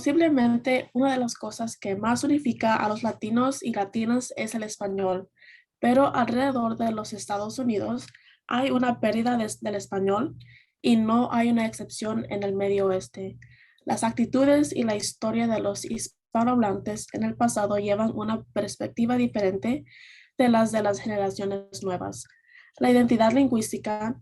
Posiblemente una de las cosas que más unifica a los latinos y latinas es el español, pero alrededor de los Estados Unidos hay una pérdida del español y no hay una excepción en el Medio Oeste. Las actitudes y la historia de los hispanohablantes en el pasado llevan una perspectiva diferente de las generaciones nuevas. La identidad lingüística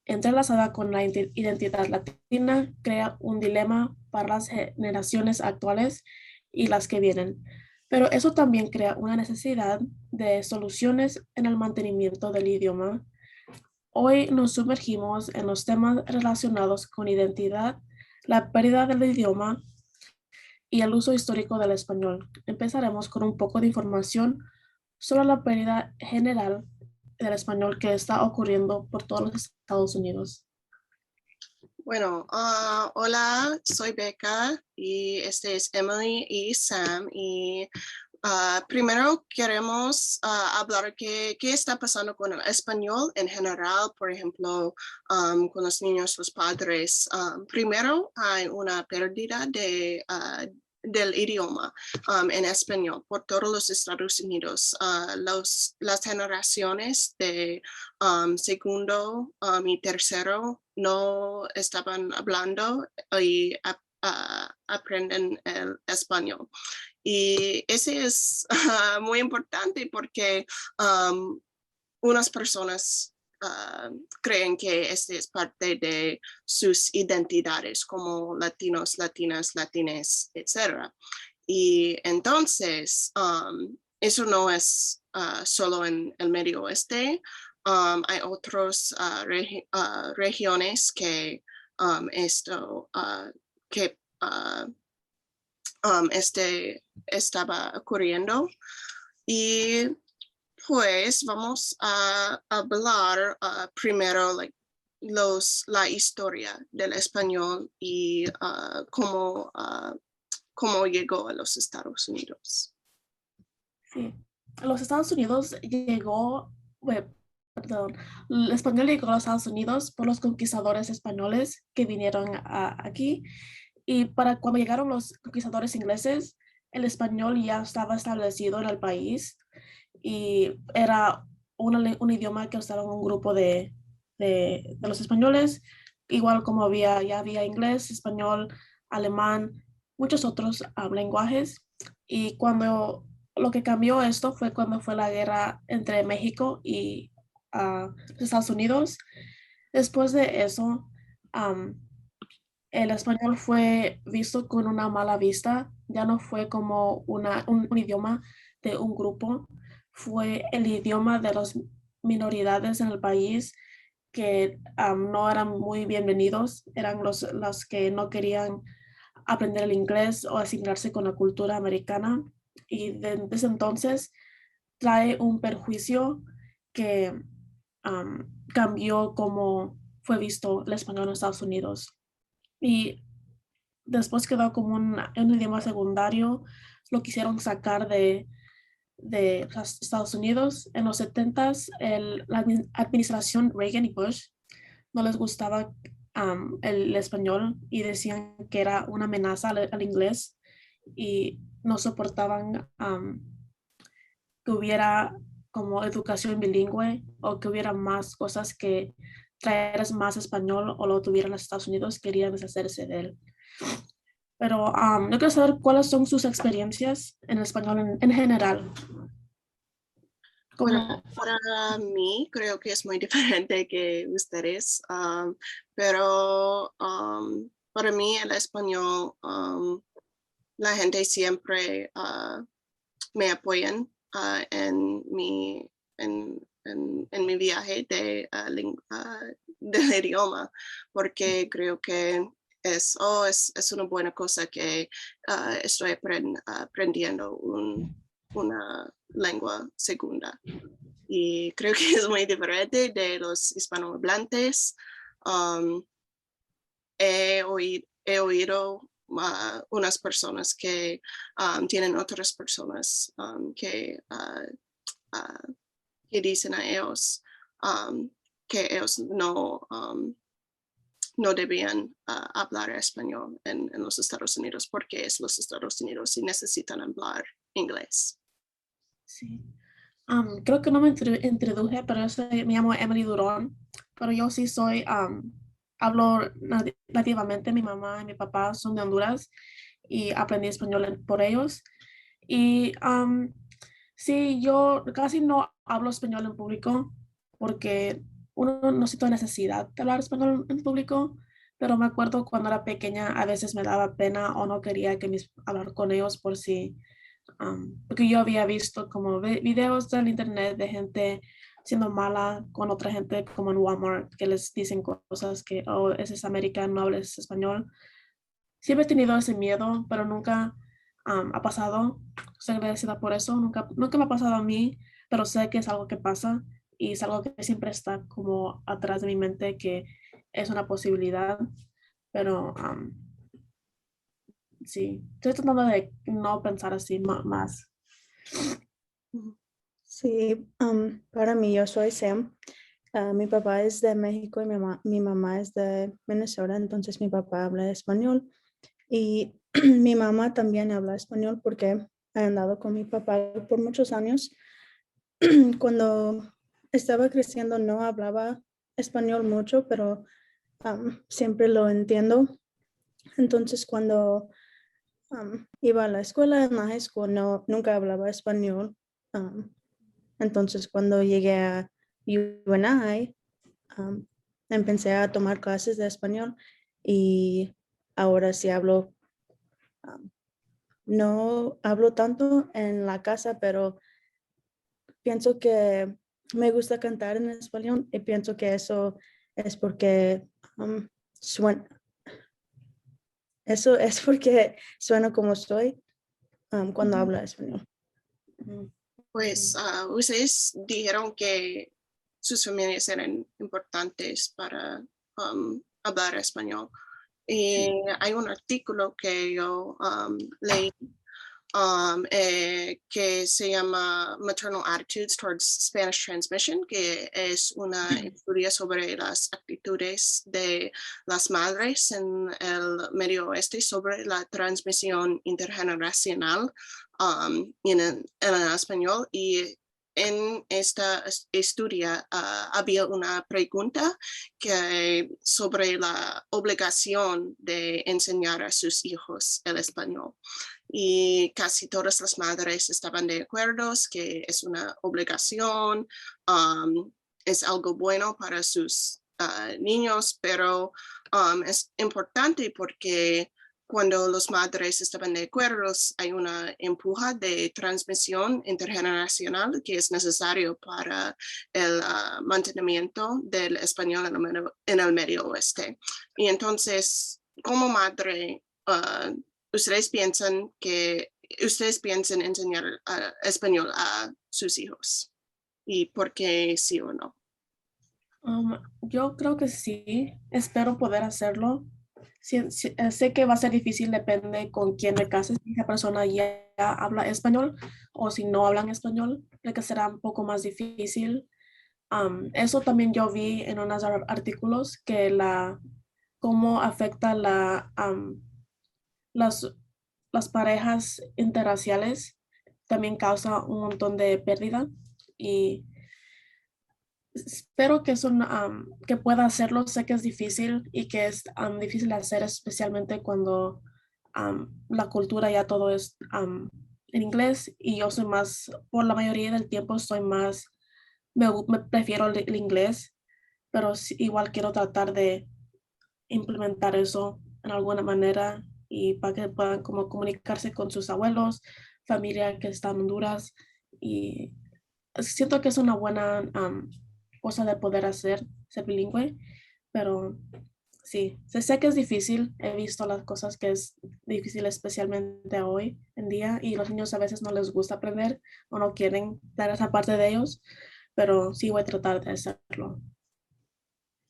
entrelazada con la identidad latina, crea un dilema para las generaciones actuales y las que vienen. Pero eso también crea una necesidad de soluciones en el mantenimiento del idioma. Hoy nos sumergimos en los temas relacionados con identidad, la pérdida del idioma y el uso histórico del español. Empezaremos con un poco de información sobre la pérdida general del español que está ocurriendo por todos los Estados Unidos. Bueno, hola, soy Becca y este es Emily y Sam. Y primero queremos hablar qué está pasando con el español en general, por ejemplo, con los niños, los padres. Primero hay una pérdida del idioma en español por todos los Estados Unidos. Las generaciones de segundo y tercero no estaban hablando y aprenden el español. Y ese es muy importante porque unas personas creen que este es parte de sus identidades como latinos, latinas, latines, etc. Y entonces, eso no es solo en el Medio Oeste. Hay otras regiones que que estaba ocurriendo. Y pues vamos a hablar primero la historia del español y cómo llegó a los Estados Unidos. Sí, a los Estados Unidos llegó, perdón, el español llegó a los Estados Unidos por los conquistadores españoles que vinieron aquí y para cuando llegaron los conquistadores ingleses, el español ya estaba establecido en el país y era un idioma que usaron un grupo de los españoles, igual como ya había inglés, español, alemán, muchos otros lenguajes. Y cuando lo que cambió esto fue cuando fue la guerra entre México y los Estados Unidos. Después de eso, am, el español fue visto con una mala vista, ya no fue como un idioma de un grupo, fue el idioma de las minoridades en el país que no eran muy bienvenidos, eran los que no querían aprender el inglés o asimilarse con la cultura americana y desde entonces trae un perjuicio que cambió cómo fue visto el español en Estados Unidos. Y después quedó como un idioma secundario, lo quisieron sacar de los Estados Unidos. En los 70s, la administración Reagan y Bush no les gustaba el español y decían que era una amenaza al inglés y no soportaban que hubiera como educación bilingüe o que hubiera más cosas que traer más español o lo tuvieran los Estados Unidos, querían deshacerse de él. Pero yo quiero saber cuáles son sus experiencias en español en general. Bueno, Como, para mí creo que es muy diferente que ustedes, pero para mí el español, la gente siempre me apoyan en mi viaje del idioma, porque creo que es una buena cosa que estoy aprendiendo una lengua segunda. Y creo que es muy diferente de los hispanohablantes. Um, he oído unas personas que tienen otras personas que dicen a ellos que ellos no debían hablar español en los Estados Unidos porque es los Estados Unidos y necesitan hablar inglés. Sí. Creo que no me introduje, pero me llamo Emily Durón, pero yo sí hablo nativamente. Mi mamá y mi papá son de Honduras y aprendí español por ellos. Y sí, yo casi no hablo español en público porque uno no siente necesidad de hablar español en público, pero me acuerdo cuando era pequeña a veces me daba pena o no quería hablar con ellos por si porque yo había visto como videos del internet de gente siendo mala con otra gente como en Walmart que les dicen cosas que, oh, ese es americano, no hables español. Siempre he tenido ese miedo, pero nunca ha pasado. Estoy agradecida por eso. Nunca me ha pasado a mí, pero sé que es algo que pasa y es algo que siempre está como atrás de mi mente que es una posibilidad, pero sí, estoy tratando de no pensar así más. Sí, para mí yo soy Sam. Mi papá es de México y mi mamá es de Minnesota, entonces mi papá habla español y mi mamá también habla español porque he andado con mi papá por muchos años. Cuando estaba creciendo no hablaba español mucho, pero siempre lo entiendo. Entonces cuando iba a la escuela, en la high school, nunca hablaba español. Um, entonces, cuando llegué a UNI, empecé a tomar clases de español y ahora sí hablo, um, no hablo tanto en la casa, pero pienso que me gusta cantar en español y pienso que eso es porque suena, eso es porque sueno como soy cuando Ujú, hablo español. ujú, Pues sí. ustedes dijeron que sus familias eran importantes para hablar español. Y Sí. hay un artículo que yo leí que se llama Maternal Attitudes Towards Spanish Transmission, que es una estudio sobre las actitudes de las madres en el Medio Oeste sobre la transmisión intergeneracional en el español. Y en esta estudia había una pregunta sobre la obligación de enseñar a sus hijos el español. Y casi todas las madres estaban de acuerdo que es una obligación, es algo bueno para sus niños, pero es importante porque cuando los madres estaban de acuerdo, hay una empuja de transmisión intergeneracional que es necesario para el mantenimiento del español en el Medio Oeste. Y entonces, como madre, ustedes piensan enseñar español a sus hijos y por qué sí o no. Yo creo que sí, espero poder hacerlo. Sé que va a ser difícil, depende con quién me case, si esa persona ya habla español o si no hablan español, creo que será un poco más difícil. Eso también yo vi en unos artículos que cómo afecta las, las parejas interraciales también causa un montón de pérdida y espero que, que pueda hacerlo. Sé que es difícil y que es difícil de hacer, especialmente cuando la cultura ya todo es en inglés y yo soy más, por la mayoría del tiempo soy más, me prefiero el inglés, pero igual quiero tratar de implementar eso en alguna manera y para que puedan como comunicarse con sus abuelos, familia que está en Honduras y siento que es una buena cosa de poder hacer, ser bilingüe, pero sí, sé que es difícil, he visto las cosas que es difícil especialmente hoy en día y los niños a veces no les gusta aprender o no quieren dar esa parte de ellos, pero sí voy a tratar de hacerlo.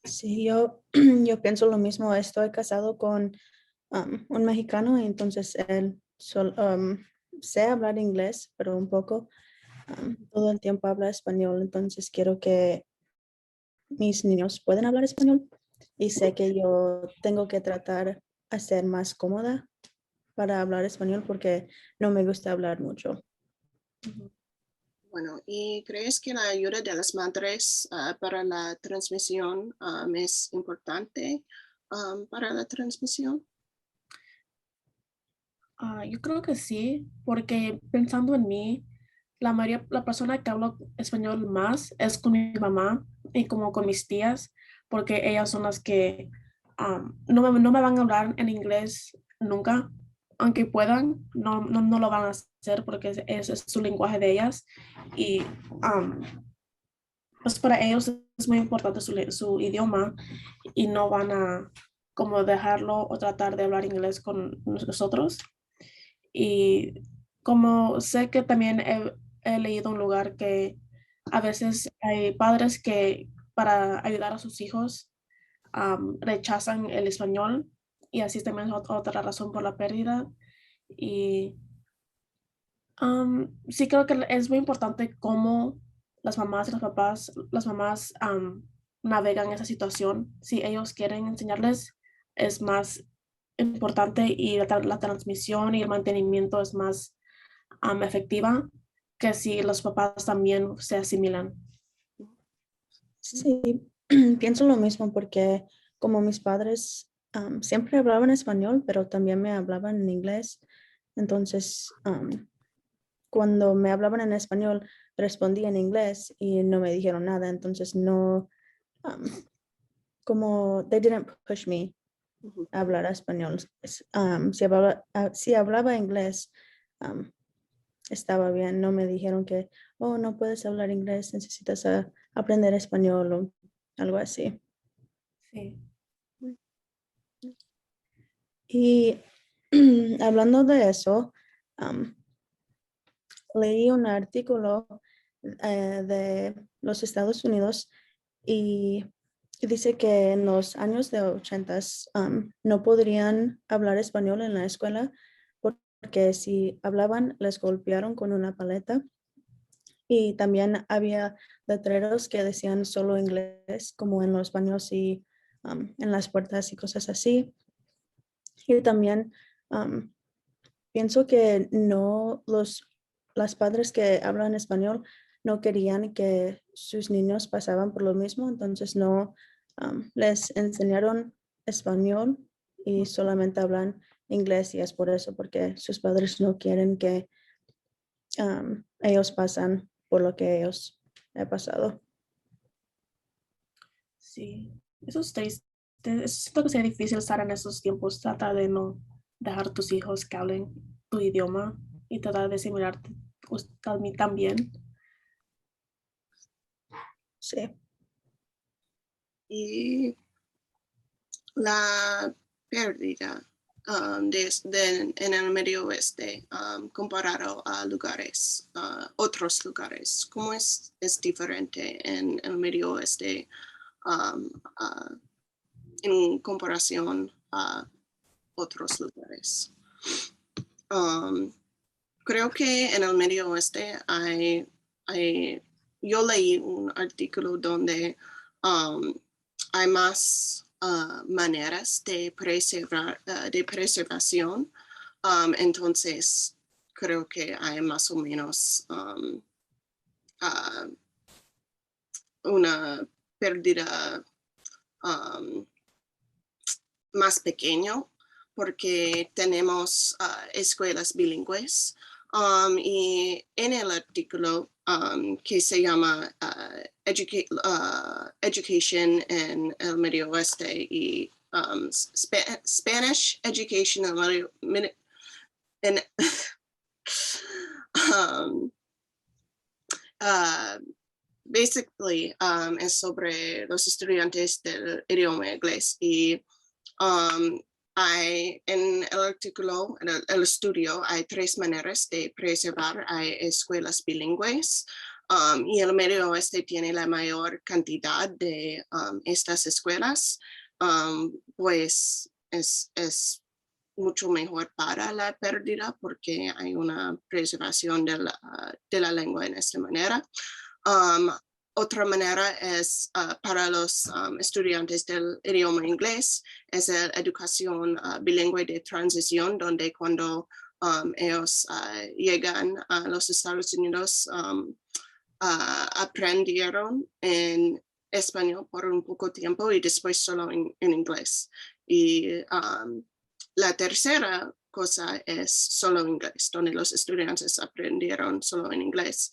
Sí, yo pienso lo mismo. Estoy casado con un mexicano y entonces él sé hablar inglés, pero un poco. Todo el tiempo habla español, entonces quiero que mis niños puedan hablar español. y sé que yo tengo que tratar a ser más cómoda para hablar español porque no me gusta hablar mucho. Ujú. Bueno, ¿y crees que la ayuda de las madres para la transmisión es importante para la transmisión? Yo creo que sí, porque pensando en mí, la persona que hablo español más es con mi mamá y como con mis tías, porque ellas son las que no me van a hablar en inglés nunca, aunque puedan, no lo van a hacer porque es su lenguaje de ellas. Y um, pues para ellos es muy importante su idioma y no van a como dejarlo o tratar de hablar inglés con nosotros. Y como sé que también he leído un lugar que a veces hay padres que para ayudar a sus hijos rechazan el español y así también es otra razón por la pérdida. Y sí creo que es muy importante cómo las mamás y los papás, las mamás navegan esa situación. Si ellos quieren enseñarles, es más importante y la transmisión y el mantenimiento es más efectiva que si los papás también se asimilan. Sí, pienso lo mismo porque como mis padres siempre hablaban español, pero también me hablaban en inglés. Entonces, cuando me hablaban en español, respondí en inglés y no me dijeron nada. Entonces, no, um, como they didn't push me Ujú. a hablar español. Si hablaba inglés, um, estaba bien. No me dijeron que, oh, no puedes hablar inglés, necesitas aprender español o algo así. Sí. Y hablando de eso, am, leí un artículo de los Estados Unidos y dice que en los años de 80 no podrían hablar español en la escuela porque si hablaban les golpearon con una paleta y también había letreros que decían solo inglés como en los baños y en las puertas y cosas así. Y también pienso que no las padres que hablan español no querían que sus niños pasaban por lo mismo, entonces no les enseñaron español y solamente hablan inglés y es por eso, porque sus padres no quieren que ellos pasan por lo que ellos han pasado. Sí, eso es triste. Siento que sería difícil estar en esos tiempos, tratar de no dejar a tus hijos que hablen tu idioma y tratar de asimilarte a mí también. Sí. Y la pérdida en el Medio Oeste comparado a lugares, otros lugares, ¿cómo es diferente en el Medio Oeste en comparación a otros lugares? Creo que en el Medio Oeste yo leí un artículo donde hay más maneras de preservación. Entonces, creo que hay más o menos una pérdida más pequeño porque tenemos escuelas bilingües y en el artículo que se llama Education en el Medio Oeste y Spanish Education en el Medio en, um, basically es sobre los estudiantes del idioma inglés y en el artículo, en el estudio, hay 3 maneras de preservar. Hay escuelas bilingües y el Medio Oeste tiene la mayor cantidad de estas escuelas, pues es mucho mejor para la pérdida porque hay una preservación de la lengua en esta manera. Um, otra manera es para los estudiantes del idioma inglés, es la educación bilingüe de transición, donde cuando ellos llegan a los Estados Unidos, aprendieron en español por un poco tiempo y después solo en inglés. Y la tercera cosa es solo inglés, donde los estudiantes aprendieron solo en inglés.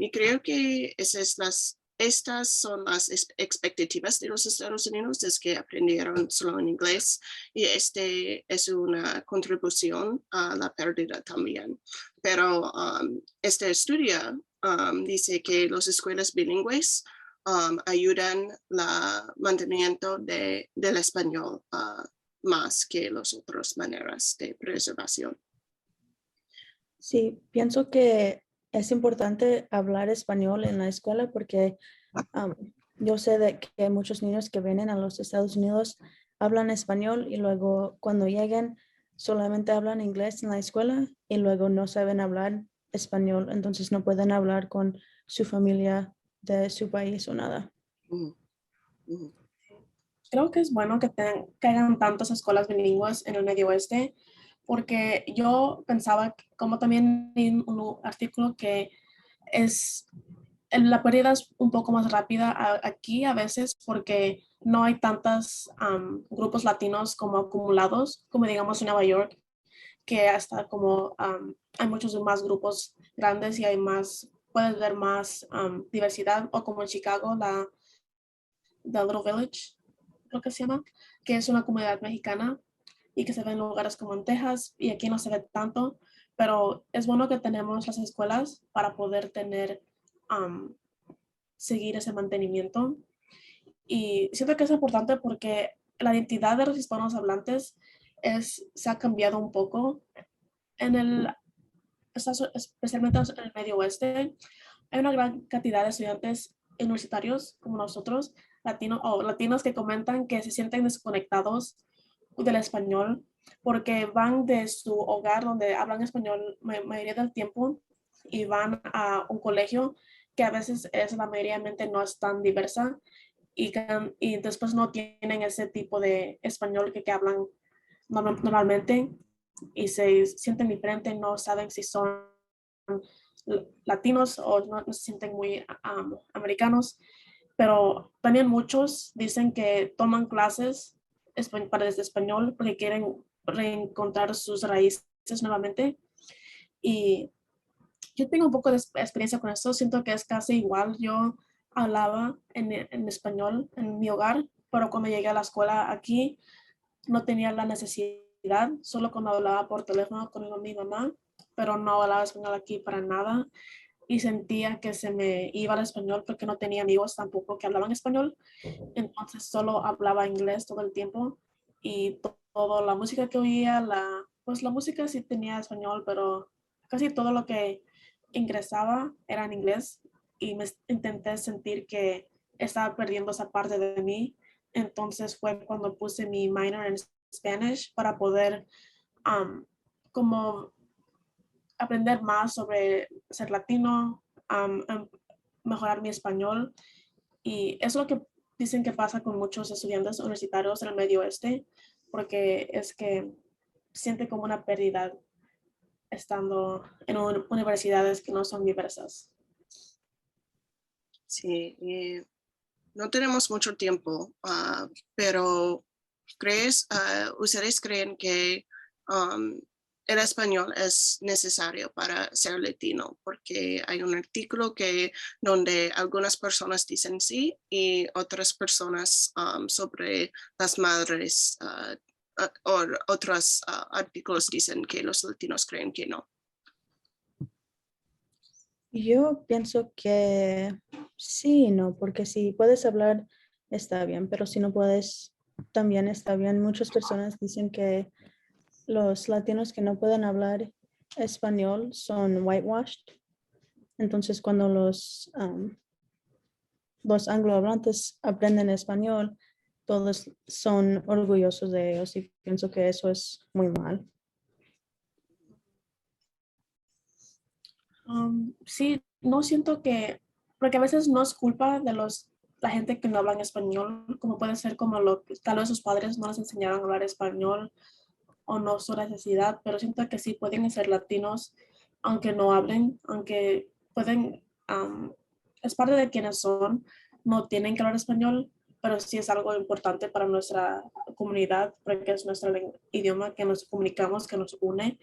Y creo que estas son las expectativas de los Estados Unidos, es que aprendieron solo en inglés, y este es una contribución a la pérdida también. Pero este estudio dice que las escuelas bilingües ayudan al mantenimiento del español más que las otras maneras de preservación. Sí, pienso que es importante hablar español en la escuela porque yo sé de que hay muchos niños que vienen a los Estados Unidos, hablan español y luego cuando lleguen solamente hablan inglés en la escuela y luego no saben hablar español, entonces no pueden hablar con su familia de su país o nada. Creo que es bueno que hagan tantas escuelas bilingües en el Medio Oeste, porque yo pensaba, como también en un artículo, que la pérdida es un poco más rápida aquí a veces porque no hay tantos grupos latinos como acumulados, como digamos en Nueva York, que hasta como hay muchos más grupos grandes y hay más, puedes ver más diversidad, o como en Chicago, The Little Village, creo que se llama, que es una comunidad mexicana y que se ve en lugares como en Texas, y aquí no se ve tanto, pero es bueno que tenemos las escuelas para poder seguir ese mantenimiento. Y siento que es importante porque la identidad de los hispanos hablantes se ha cambiado un poco especialmente en el Medio Oeste. Hay una gran cantidad de estudiantes universitarios como nosotros, latinos que comentan que se sienten desconectados del español porque van de su hogar donde hablan español mayoría del tiempo y van a un colegio que a veces la mayoría no es tan diversa, y después no tienen ese tipo de español que hablan normalmente, y se sienten diferentes, no saben si son latinos o no se sienten muy americanos. Pero también muchos dicen que toman clases para desde español porque quieren reencontrar sus raíces nuevamente. Y yo tengo un poco de experiencia con esto, siento que es casi igual. Yo hablaba en español en mi hogar, pero cuando llegué a la escuela aquí no tenía la necesidad, solo cuando hablaba por teléfono con mi mamá, pero no hablaba español aquí para nada, y sentía que se me iba el español porque no tenía amigos tampoco que hablaban español, entonces solo hablaba inglés todo el tiempo, y toda la música que oía, pues la música sí tenía español, pero casi todo lo que ingresaba era en inglés, y me intenté sentir que estaba perdiendo esa parte de mí. Entonces fue cuando puse mi minor en Spanish para poder como aprender más sobre ser latino, mejorar mi español. Y es lo que dicen que pasa con muchos estudiantes universitarios en el Medio Oeste, porque es que siente como una pérdida estando en universidades que no son diversas. Sí, no tenemos mucho tiempo, pero ¿ustedes creen que el español es necesario para ser latino? Porque hay un artículo donde algunas personas dicen sí y otras personas sobre las madres o otros artículos dicen que los latinos creen que no. Yo pienso que sí, no, porque si puedes hablar está bien, pero si no puedes también está bien. Muchas personas dicen que los latinos que no pueden hablar español son whitewashed. Entonces, cuando los anglohablantes aprenden español, todos son orgullosos de ellos y pienso que eso es muy mal. Sí, no siento que porque a veces no es culpa de la gente que no habla español, como puede ser como tal vez sus padres no les enseñaron a hablar español o no su necesidad, pero siento que sí pueden ser latinos, aunque no hablen, aunque pueden, es parte de quienes son, no tienen que hablar español, pero sí es algo importante para nuestra comunidad, porque es nuestro idioma que nos comunicamos, que nos une,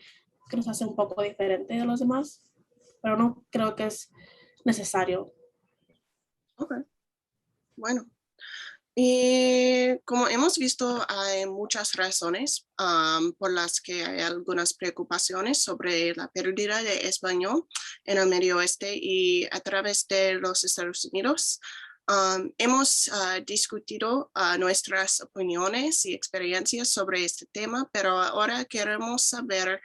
que nos hace un poco diferente de los demás, pero no creo que es necesario. Ok, bueno. Y como hemos visto, hay muchas razones por las que hay algunas preocupaciones sobre la pérdida de español en el Medio Oeste y a través de los Estados Unidos. Hemos discutido nuestras opiniones y experiencias sobre este tema, pero ahora queremos saber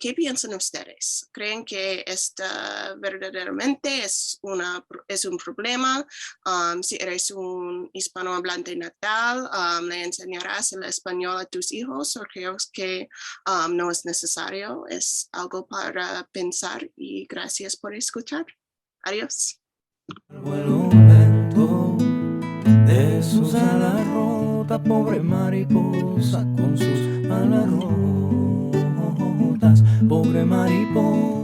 qué piensan ustedes. ¿Creen que esta verdaderamente es un problema? Si eres un hispanohablante natal, ¿le enseñarás el español a tus hijos o crees que no es necesario? Es algo para pensar y gracias por escuchar. Adiós. Vuelo lento de sus alas rotas, pobre mariposa con sus alas rotas, pobre mariposa.